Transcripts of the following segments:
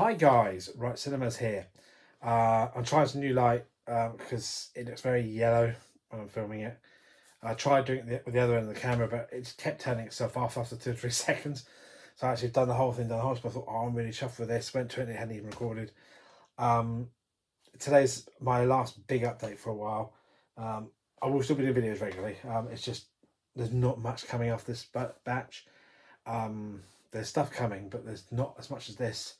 Hi guys, Right Cinemas here. I'm trying some new light because it looks very yellow when I'm filming it. I tried doing it with the other end of the camera, but it just kept turning itself off after 2 or 3 seconds. So I actually done the whole thing, done the whole. So I thought, oh, I'm really chuffed with this. Went to it and it hadn't even recorded. Um, Today's my last big update for a while. I will still be doing videos regularly. It's just there's not much coming off this batch. Um, there's stuff coming, but there's not as much as this.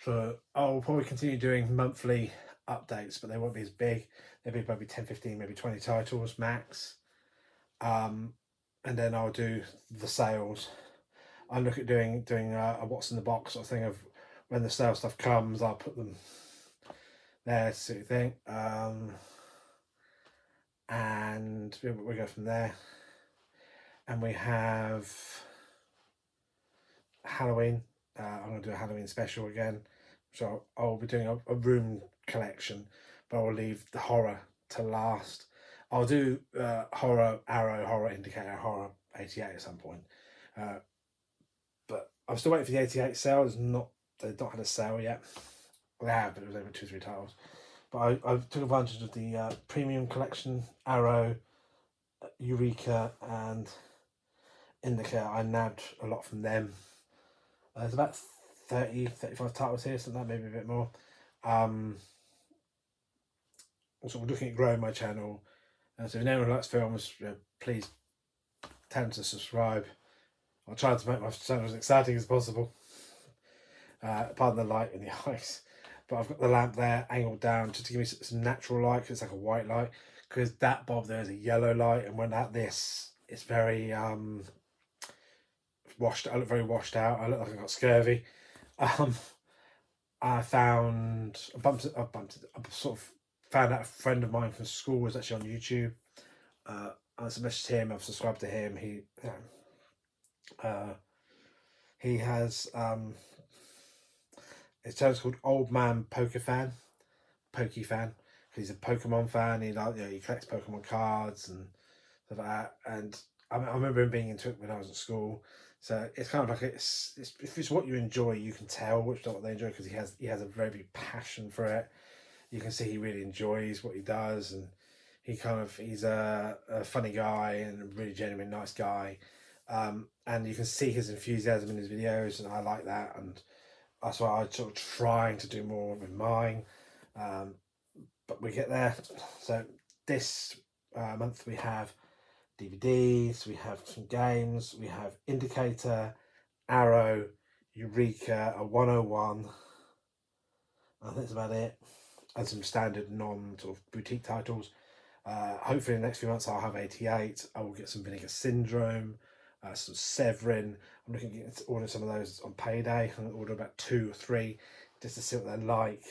So I'll probably continue doing monthly updates, but they won't be as big. They'll be probably 10, 15, maybe 20 titles max. And then I'll do the sales. I look at doing a what's in the box sort of thing of when the sale stuff comes, I'll put them there sort of thing. And we go from there. And we have Halloween. I'm going to do a Halloween special again. So I'll be doing a room collection, but I'll leave the horror to last. I'll do horror arrow, horror indicator, horror 88 at some point. But I'm still waiting for the 88 sale. They've not had a sale yet. Well, they have, but it was over 2 or 3 titles. But I took advantage of the premium collection, Arrow, Eureka, and Indicator. I nabbed a lot from them. There's about 30, 35 titles here, something like that, maybe a bit more. Also, I'm looking at growing my channel. So if anyone likes films, please tell them to subscribe. I'll try to make my channel as exciting as possible. Pardon the light in the eyes. But I've got the lamp there angled down just to give me some natural light, because it's like a white light. Because that bulb there is a yellow light, and when at this, it's very washed. I look very washed out. I look like I got scurvy. I found I sort of found out a friend of mine from school was actually on YouTube. I messaged him. I've subscribed to him. He has his channel's called Old Man Poker Fan, Pokey Fan. He's a Pokemon fan. He collects Pokemon cards and stuff like that. And I remember him being into it when I was at school. So it's kind of like it's if it's what you enjoy, you can tell which not what they enjoy, because he has a very big passion for it. You can see he really enjoys what he does, and he's a funny guy and a really genuine nice guy. And you can see his enthusiasm in his videos, and I like that, and that's why I'm sort of trying to do more with mine. But we get there. So this month we have DVDs, we have some games, we have Indicator, Arrow, Eureka, a 101. I think that's about it. And some standard non sort of boutique titles. Hopefully in the next few months I'll have 88. I will get some Vinegar Syndrome, some Severin. I'm looking at ordering some of those on payday. I'm going to order about 2 or 3 just to see what they're like,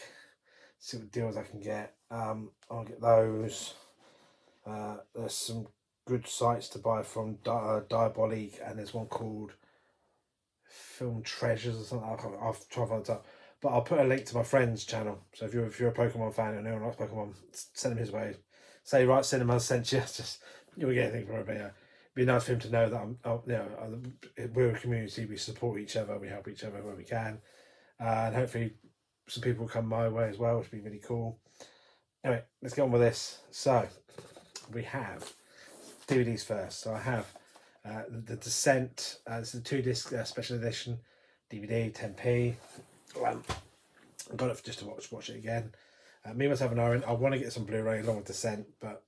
see what deals I can get. I'll get those. There's some good sites to buy from, Diabolique, and there's one called Film Treasures or something. I'll try to find it out. But I'll put a link to my friend's channel. So if you're a Pokemon fan and anyone likes Pokemon, send him his way. Say Right Cinemas sent you. Just you'll get anything from it. But yeah, it'd be nice for him to know that we're a community. We support each other. We help each other where we can, and hopefully some people will come my way as well, which would be really cool. Anyway, let's get on with this. So we have DVDs first. So I have The Descent. This is a 2-disc special edition DVD, 10p. I got it just to watch it again. Me, myself, and Aaron. I want to get some Blu-ray along with Descent, but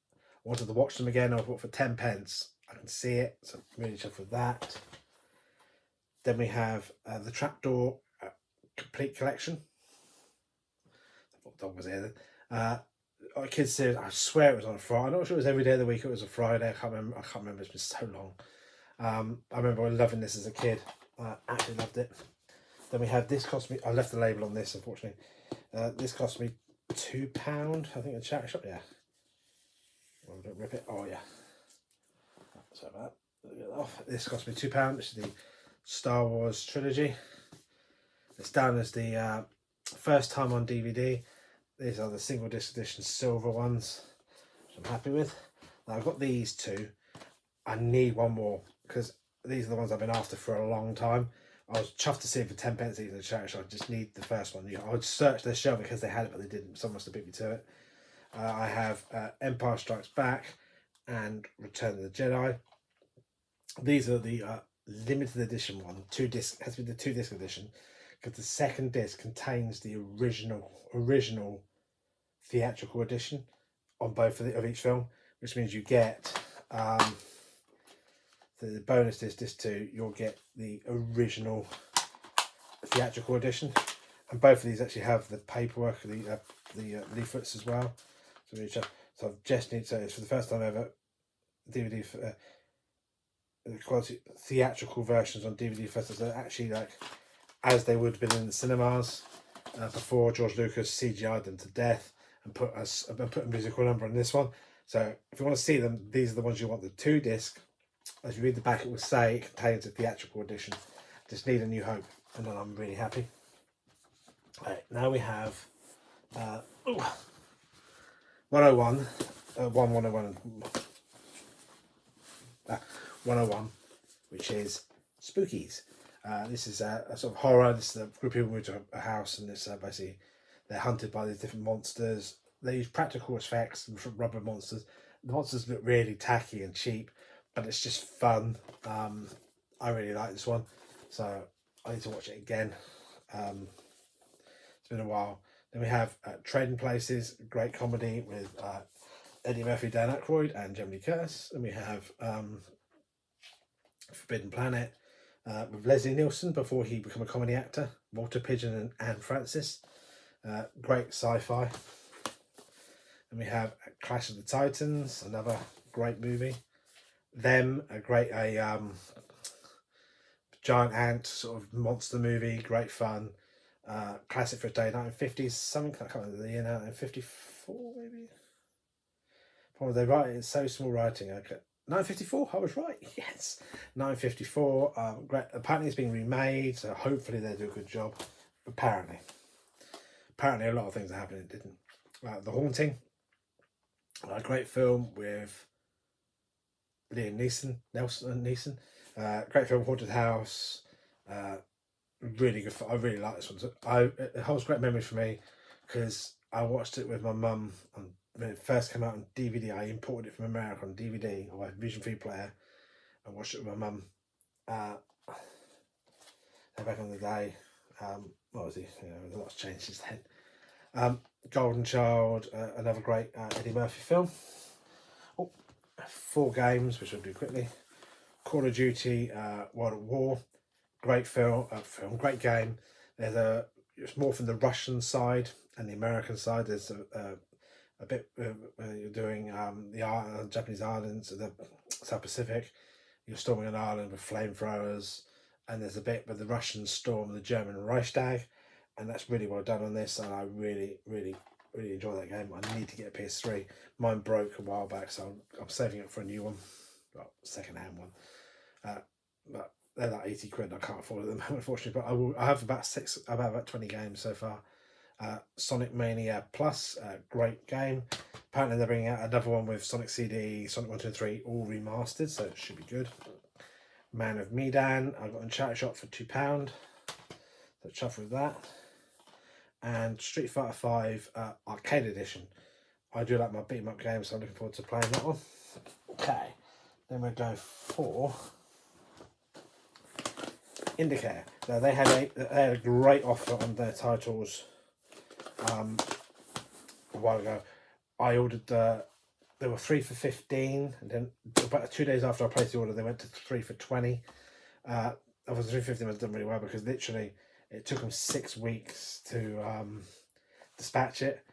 I wanted to watch them again. I bought for 10 pence. I can see it, so I'm really chuffed with that. Then we have the Trapdoor Complete Collection. What dog was here then? Kids series. I swear it was on a Friday. I'm not sure it was every day of the week. It was a Friday. I can't remember. It's been so long. I remember loving this as a kid. I actually loved it. Then we have this. Cost me. I left the label on this, unfortunately. This cost me £2. I think in the charity shop. Yeah. Oh, don't rip it. Oh yeah. Sorry about that. This cost me £2. This is the Star Wars trilogy. It's down as the first time on DVD. These are the single disc edition silver ones, which I'm happy with. Now I've got these two. I need one more because these are the ones I've been after for a long time. I was chuffed to see it for 10 pence each in the charity shop. I just need the first one. I would search their shelf because they had it, but they didn't. Someone must have beat me to it. I have Empire Strikes Back and Return of the Jedi. These are the limited edition one. 2-disc, has to be the 2-disc edition, because the second disc contains the original theatrical edition on both of each film, which means you get the bonus disc 2. You'll get the original theatrical edition, and both of these actually have the paperwork, the leaflets as well. So I've just need to. It's for the first time ever DVD for the quality theatrical versions on DVD first. They're actually like as they would have been in the cinemas before George Lucas CGI'd them to death and put a musical number on this one. So if you want to see them, these are the ones you want. The 2-disc. As you read the back, it will say it contains a theatrical edition. Just need a New Hope, and then I'm really happy. Right, now we have 101, 101, which is Spookies. This is a sort of horror. This is a group of people move to a house, and it's basically they're hunted by these different monsters. They use practical effects and rubber monsters. The monsters look really tacky and cheap, but it's just fun. I really like this one, so I need to watch it again. It's been a while. Then we have Trading Places, great comedy with Eddie Murphy, Dan Aykroyd, and Jamie Lee Curtis. And we have Forbidden Planet with Leslie Nielsen before he became a comedy actor, Walter Pidgeon and Anne Francis. Great sci-fi. And we have Clash of the Titans, another great movie. Them, a giant ant sort of monster movie, great fun. Classic for a day, 1950s, something, I can't remember the year now, 1954 maybe? Probably they write it in so small writing. Okay. 1954, I was right, yes. 1954, great. Apparently it's being remade, so hopefully they do a good job. Apparently a lot of things are happening, didn't. The Haunting, a great film with Liam Neeson. Great film, Haunted House. Really good. I really like this one. So it holds great memories for me because I watched it with my mum when it first came out on DVD. I imported it from America on DVD or a Vision Free player. I watched it with my mum. Back in the day, what was he? A lot's changed since then. Golden Child, another great Eddie Murphy film. 4 games, which I'll do quickly. Call of Duty, World at War, great film, great game. It's more from the Russian side and the American side. There's a bit where you're doing the Japanese islands, the South Pacific. You're storming an island with flamethrowers, and there's a bit where the Russians storm the German Reichstag, and that's really well done on this. And I really enjoy that game. I need to get a PS3. Mine broke a while back, so I'm saving it for a new one, well, second-hand one. But they're like 80 quid. I can't afford them, unfortunately. But I have about 20 games so far. Sonic Mania Plus, great game. Apparently they're bringing out another one with Sonic CD, Sonic 1, 2, and 3, all remastered, so it should be good. Man of Medan, I got in Charity Shop for £2. So chuffed with that. And Street Fighter 5 Arcade Edition. I do like my beat 'em up games, so I'm looking forward to playing that one. Okay, then we'll go for Indicare. Now they had a great offer on their titles a while ago. I ordered there were 3 for 15, and then about 2 days after I placed the order, they went to 3 for 20. Obviously 350 was done really well because literally it took them 6 weeks to dispatch it.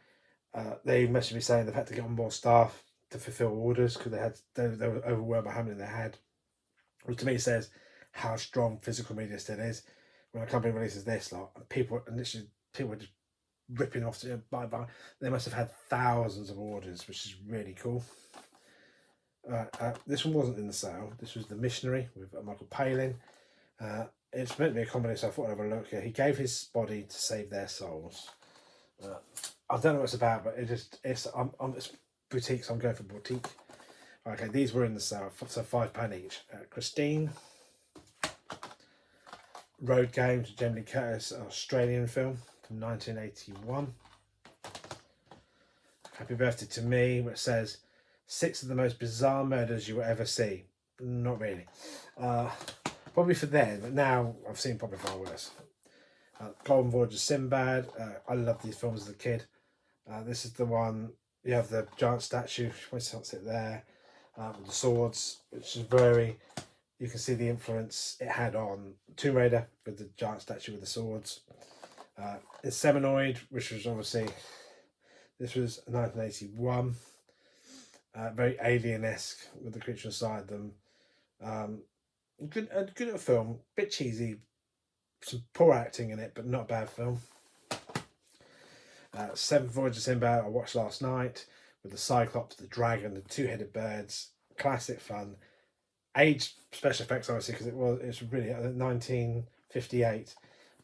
They messaged me saying they've had to get on more staff to fulfill orders because they were overwhelmed by how many they had, which to me says how strong physical media still is. When a company releases this lot, people were just ripping off to buy. They must have had thousands of orders, which is really cool. This one wasn't in the sale. This was The Missionary with Michael Palin. It's meant to be a comedy, so I thought I'd have a look. He gave his body to save their souls. I don't know what it's about, but it's boutique, so I'm going for boutique. Okay, these were in the sale, so £5 each. Christine, Road Games, Jamie Lee Curtis, an Australian film from 1981. Happy Birthday to Me, which says 6 of the most bizarre murders you will ever see. Not really. Probably for then, but now I've seen probably far worse. Golden Voyage of Sinbad. I loved these films as a kid. This is the one, you have the giant statue, what's it there, with the swords, which is very, you can see the influence it had on Tomb Raider with the giant statue with the swords. Inseminoid, which was obviously, this was 1981. Very alien-esque with the creature inside them. Good little film, bit cheesy, some poor acting in it, but not a bad film. Seventh Voyage of Sinbad I watched last night with the Cyclops, the dragon, the two-headed birds. Classic fun. Age special effects obviously because it's really 1958,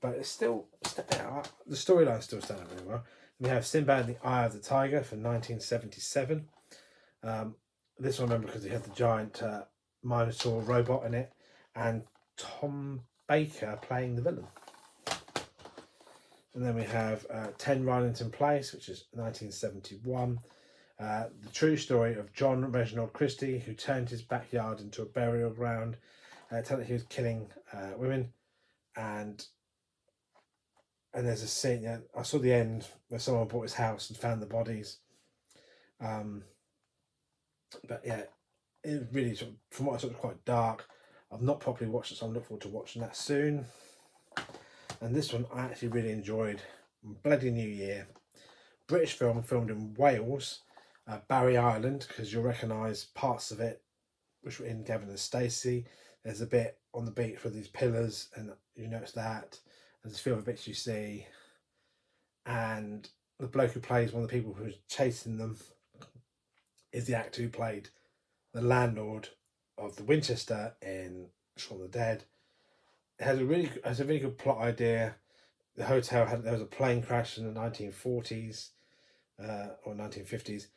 but it's still the storyline still standing really well. We have Sinbad and the Eye of the Tiger from 1977. This one I remember because it had the giant Minotaur robot in it and Tom Baker playing the villain. And then we have 10 Rylington Place, which is 1971. The true story of John Reginald Christie, who turned his backyard into a burial ground. Telling he was killing women. And there's a scene, I saw the end where someone bought his house and found the bodies. But yeah, it really, from what I saw, it was quite dark. I've not properly watched it, so I'm looking forward to watching that soon. And this one I actually really enjoyed. Bloody New Year. British film filmed in Wales, Barry Island, because you'll recognise parts of it which were in Gavin and Stacey. There's a bit on the beach with these pillars, and you notice that. There's a few other bits you see. And the bloke who plays one of the people who's chasing them is the actor who played the landlord of the Winchester in Shaun of the Dead. It has a really good plot idea. The hotel there was a plane crash in the 1940s or 1950s,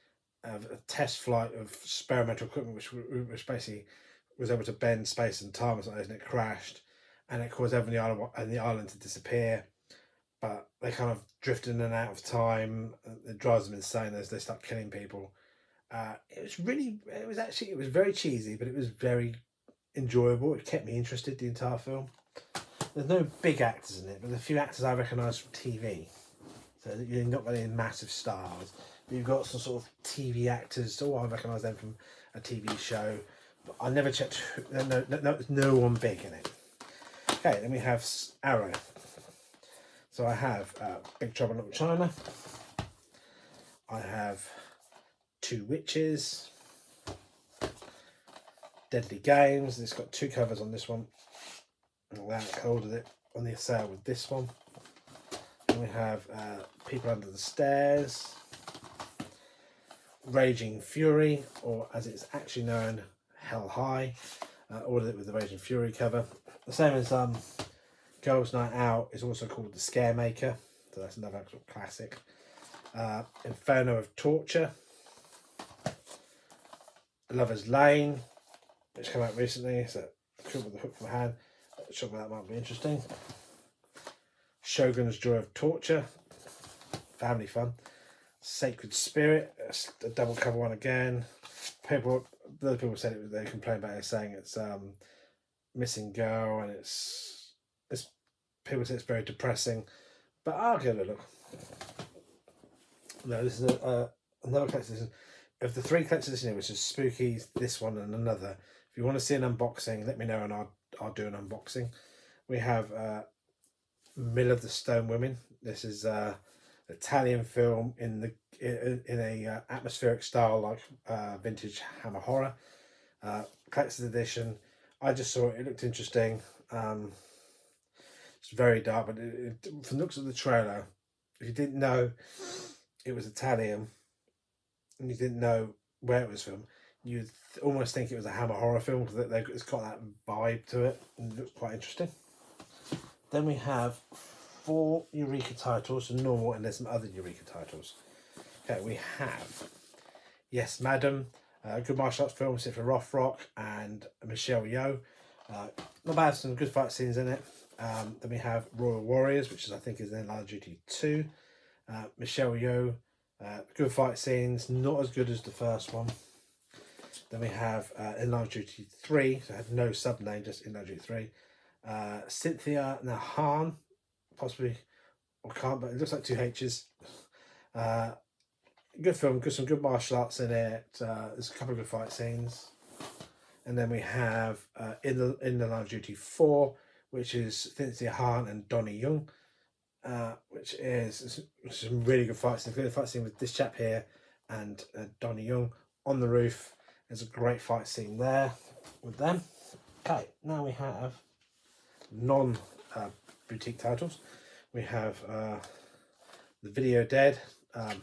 a test flight of experimental equipment which basically was able to bend space and time or something, and it crashed, and it caused everyone on the island to disappear. But they kind of drift in and out of time. It drives them insane as they start killing people. It was very cheesy, but it was very enjoyable. It kept me interested the entire film. There's no big actors in it, but the few actors I recognise from TV. So you're not got any massive stars, but you've got some sort of TV actors. So I recognise them from a TV show. But I never checked. No one big in it. Okay, then we have Arrow. So I have Big Trouble in Little China. I have Two Witches. Deadly Games. It's got 2 covers on this one. I ordered it on the sale with this one. Then we have People Under the Stairs. Raging Fury, or as it's actually known, Hell High. Ordered it with the Raging Fury cover. The same as Girls Night Out is also called The Scaremaker. So that's another actual classic. Inferno of Torture. Lover's Lane, which came out recently. So Cool with the Hook from Hand. Something that might be interesting. Shogun's Joy of Torture. Family fun. Sacred Spirit. A double cover one again. Other people said they complained about it, saying it's missing girl, and it's people say it's very depressing, but I'll give it a look. No, this is another collector's edition. Of the 3 collector's editions, which is Spooky, this one, and another. If you want to see an unboxing, let me know and I'll do an unboxing. We have Mill of the Stone Women. This is an Italian film in a atmospheric style like vintage Hammer horror. Collector's edition. I just saw it. It looked interesting. It's very dark, but from the looks of the trailer, if you didn't know it was Italian and you didn't know where it was from, you'd almost think it was a Hammer horror film because it's got that vibe to it, and it looks quite interesting. Then we have 4 Eureka titles, some normal, and there's some other Eureka titles. Okay, we have Yes Madam, good martial arts film, set for Rothrock and Michelle Yeoh. Not bad, some good fight scenes in it. Then we have Royal Warriors, which is I think is then Line of Duty 2. Michelle Yeoh, good fight scenes, not as good as the first one. Then we have In Line of Duty 3, so it had no sub name, just In Line of Duty 3. Cynthia Nahan, possibly, or can't, but it looks like two H's. Good film, some good martial arts in it. There's a couple of good fight scenes. And then we have in the Line of Duty 4, which is Cynthia Han and Donnie Young, which is some really good fight scenes. Good fight scene with this chap here and Donnie Young on the roof. There's a great fight scene there with them. Okay, now we have non-boutique titles. We have The Video Dead. I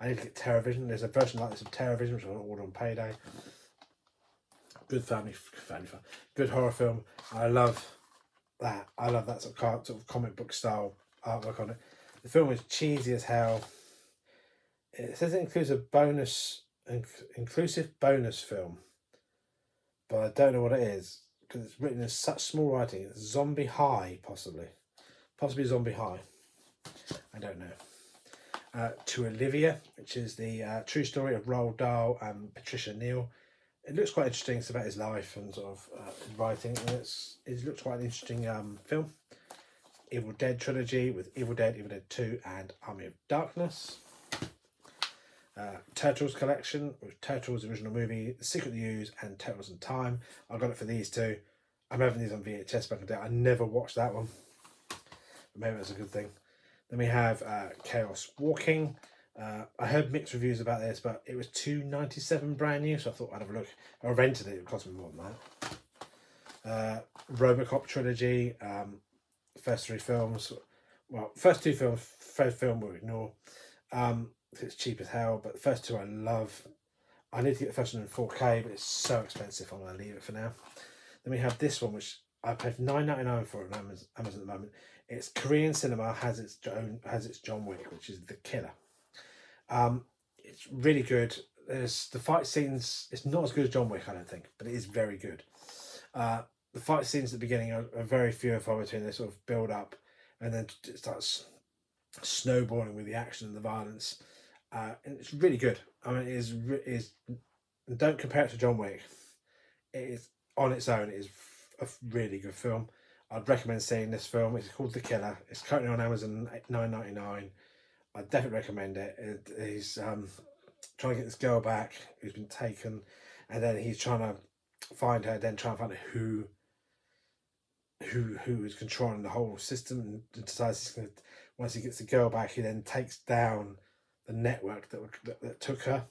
need to get TerraVision. There's a version like this of TerraVision, which I'll order on payday. Good family fun. Good horror film. I love that. I love that sort of comic book style artwork on it. The film is cheesy as hell. It says it includes a inclusive bonus film, but I don't know what it is because it's written in such small writing. It's Zombie High, possibly Zombie High. I don't know. To Olivia, which is the true story of Roald Dahl and Patricia Neal. It looks quite interesting. It's about his life and sort of his writing, and it looks quite an interesting film. Evil Dead trilogy with Evil Dead 2, and Army of Darkness. Turtles collection with Turtles original movie, The Secret of the Ooze, and Turtles in Time. I got it for these two. I'm having these on VHS back in the day. I never watched that one, but maybe that's a good thing. Then we have Chaos Walking. I heard mixed reviews about this, but it was $2.97 brand new, so I thought I'd have a look. I rented it, it cost me more than that. Robocop trilogy, first three films, well, first two films, first film we'll ignore. It's cheap as hell, but the first two I love. I need to get the first one in 4K, but it's so expensive, I'm going to leave it for now. Then we have this one, which I paid $9.99 for on Amazon at the moment. It's Korean cinema, has its John Wick, which is The Killer. It's really good. There's the fight scenes. It's not as good as John Wick, I don't think, but it is very good. The fight scenes at the beginning are very few and far between. They sort of build up, and then it starts snowballing with the action and the violence. And it's really good. I mean, it is. Don't compare it to John Wick. It is on its own. It is a really good film. I'd recommend seeing this film. It's called The Killer. It's currently on Amazon at $9.99. I definitely recommend it. He's trying to get this girl back who's been taken, and then he's trying to find her, then trying to find out who is controlling the whole system, and decides he's going to, once he gets the girl back, he then takes down the network that took her,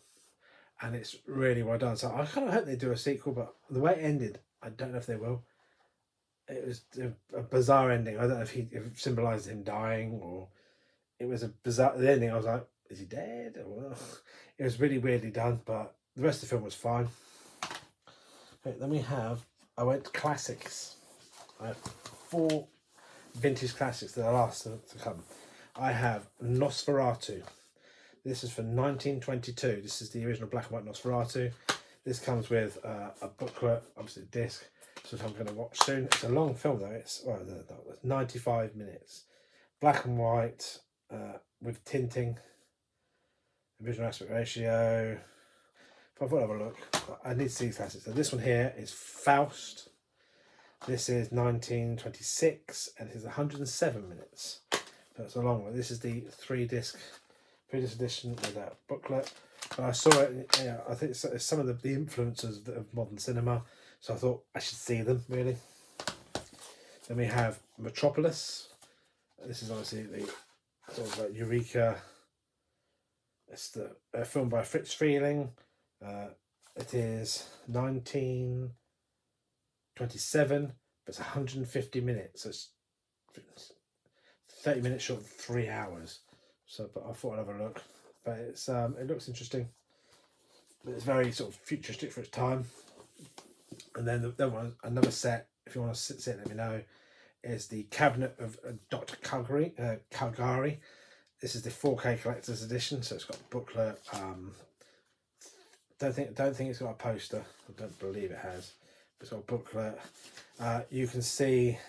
and it's really well done. So I kind of hope they do a sequel, but the way it ended, I don't know if they will. It was a bizarre ending. I don't know if it symbolised him dying, or it was a bizarre. The ending, I was like, is he dead? Or, it was really weirdly done, but the rest of the film was fine. Okay, then I went to classics. I have 4 vintage classics that are last to come. I have Nosferatu. This is from 1922. This is the original black and white Nosferatu. This comes with a booklet, obviously a disc, so I'm going to watch soon. It's a long film though. It's 95 minutes. Black and white with tinting. Original aspect ratio. If I thought I'd have a look, I need to see classics. So this one here is Faust. This is 1926 and it is 107 minutes. So it's a long one. This is the 3-disc edition with that booklet. But I saw it, yeah, I think it's some of the influences of modern cinema, so I thought I should see them, really. Then we have Metropolis. This is obviously the sort of like Eureka. It's a film by Fritz Feeling. It is 1927, but it's 150 minutes. So it's 30 minutes short of 3 hours. So, but I thought I'd have a look. But it's it looks interesting. But it's very sort of futuristic for its time. And then another set, if you want to sit let me know, is the Cabinet of Dr. Caligari. This is the 4K collector's edition, so it's got a booklet. Don't think it's got a poster. I don't believe it has. But it's got a booklet. You can see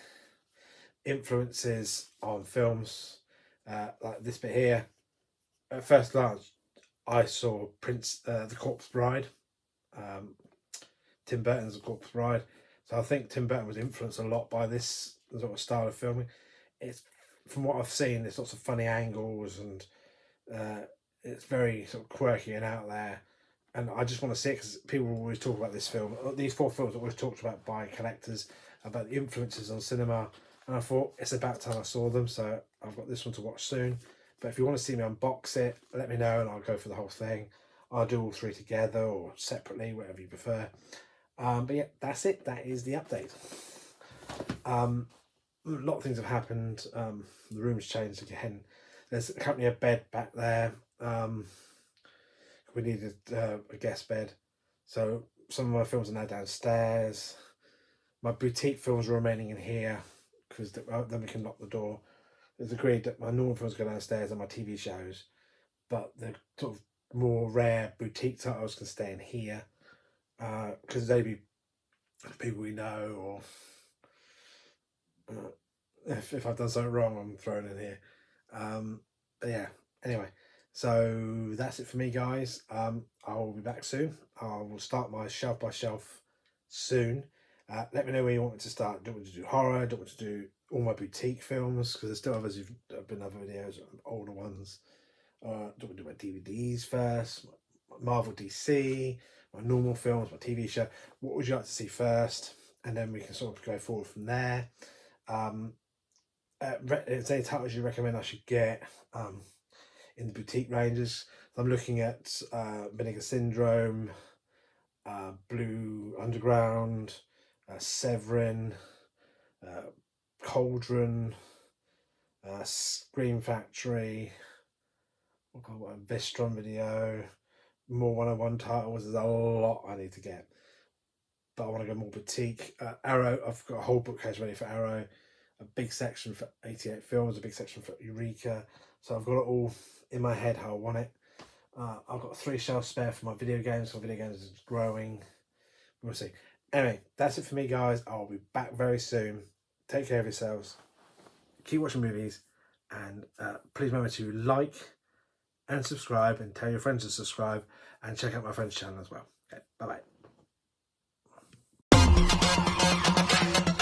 influences on films, like this bit here. At first glance, I saw The Corpse Bride, Tim Burton's The Corpse Bride. So I think Tim Burton was influenced a lot by this sort of style of filming. It's, from what I've seen, there's lots of funny angles, and it's very sort of quirky and out there. And I just want to see it because people always talk about this film. These 4 films are always talked about by collectors, about the influences on cinema. And I thought it's about time I saw them, so I've got this one to watch soon. But if you want to see me unbox it, let me know and I'll go for the whole thing. I'll do all 3 together or separately, whatever you prefer. But yeah, that's it. That is the update. A lot of things have happened. The room's changed again. There's currently a bed back there. We needed a guest bed, so some of my films are now downstairs. My boutique films are remaining in here because then we can lock the door. It's agreed that my normal films go downstairs and my TV shows, but the sort of more rare boutique titles can stay in here because they'd be people we know, or if I've done something wrong, I'm thrown in here. But yeah, anyway, so that's it for me, guys. I'll be back soon. I will start my shelf by shelf soon. Let me know where you want me to start. Do you want me to do horror? Do you want me to do all my boutique films? Because there's still others who've been other videos, older ones. Do you want me to do my DVDs first? Marvel, DC, my normal films, my TV show. What would you like to see first? And then we can sort of go forward from there. Is there any titles you recommend I should get in the boutique ranges? I'm looking at Vinegar Syndrome, Blue Underground, Severin, Cauldron, Scream Factory, Vistron Video, more 101 titles. There's a lot I need to get, but I want to go more boutique. Arrow, I've got a whole bookcase ready for Arrow, a big section for 88 Films, a big section for Eureka. So I've got it all in my head how I want it. I've got 3 shelves spare for my video games. My video games is growing. We'll see. Anyway, that's it for me, guys. I'll be back very soon. Take care of yourselves. Keep watching movies, and please remember to like and subscribe, and tell your friends to subscribe, and check out my friend's channel as well. Okay, bye bye.